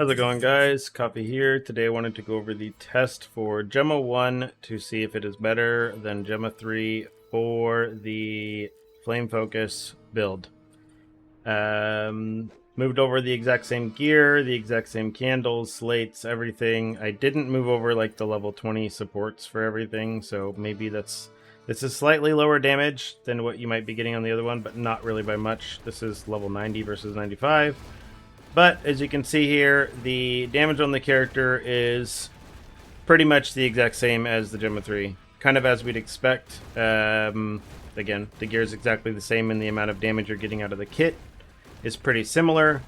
How's it going, guys? Coffee here. Today I wanted to go over the test for Gemma 1 to see if it is better than Gemma 3 for the Flame Focus build. Moved over the exact same gear, the exact same candles, slates, everything. I didn't move over like the level 20 supports for everything, so maybe this is slightly lower damage than what you might be getting on the other one, but not really by much. This is level 90 versus 95. But as you can see here, the damage on the character is pretty much the exact same as the Gemma 3. Kind of as we'd expect. Again, the gear is exactly the same, and the amount of damage you're getting out of the kit is pretty similar.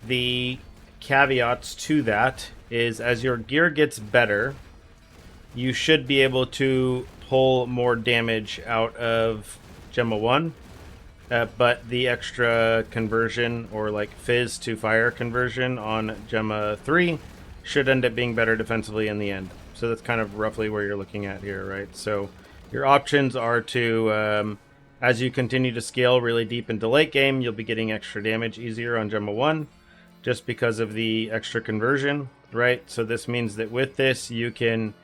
The caveats to that is as your gear gets better, you should be able to pull more damage out of Gemma 1. But the extra conversion, or like fizz to fire conversion on Gemma 3 should end up being better defensively in the end. So that's kind of roughly where you're looking at here, right? So your options are to, as you continue to scale really deep into late game, you'll be getting extra damage easier on Gemma 1 just because of the extra conversion, right? So this means that with this, you can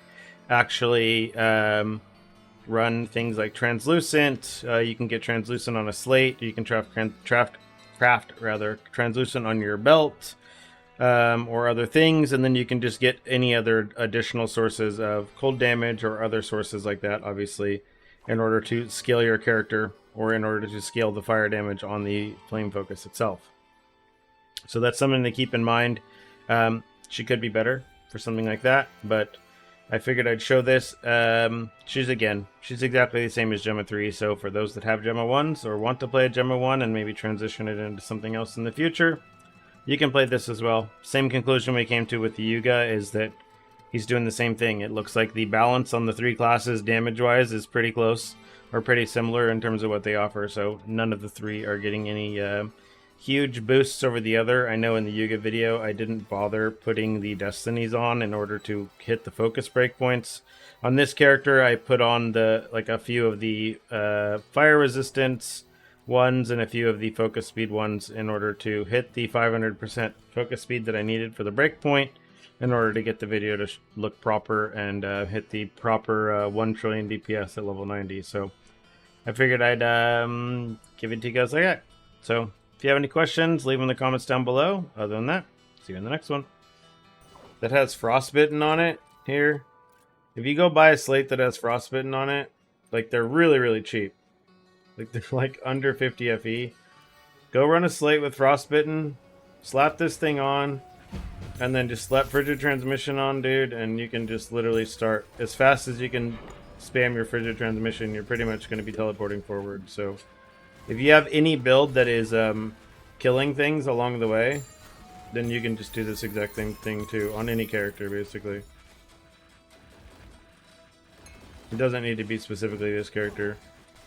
actually run things like translucent. You can get translucent on a slate. You can craft translucent on your belt, or other things, and then you can just get any other additional sources of cold damage or other sources like that, obviously, in order to scale your character or in order to scale the fire damage on the flame focus itself. So that's something to keep in mind. She could be better for something like that, but I figured I'd show this. She's exactly the same as Gemma 3, so for those that have Gemma 1s or want to play a Gemma 1 and maybe transition it into something else in the future, you can play this as well. Same conclusion we came to with the Yuga is that he's doing the same thing. It looks like the balance on the three classes damage-wise is pretty close, or pretty similar in terms of what they offer, so none of the three are getting any huge boosts over the other. I know in the Yuga video I didn't bother putting the destinies on in order to hit the focus breakpoints. On this character I put on a few of the fire resistance ones and a few of the focus speed ones in order to hit the 500% focus speed that I needed for the breakpoint in order to get the video to look proper and hit the proper 1 trillion DPS at level 90. So I figured I'd give it to you guys like that. So if you have any questions, leave them in the comments down below. Other than that, see you in the next one. That has frostbitten on it here. If you go buy a slate that has frostbitten on it, like they're really, really cheap. Like they're like under 50 FE. Go run a slate with frostbitten, slap this thing on, and then just slap frigid transmission on, dude, and you can just literally start as fast as you can spam your frigid transmission. You're pretty much going to be teleporting forward. So if you have any build that is killing things along the way, then you can just do this exact same thing too on any character, basically. It doesn't need to be specifically this character.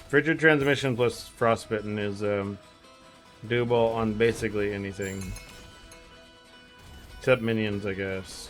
Frigid transmission plus frostbitten is doable on basically anything. Except minions, I guess.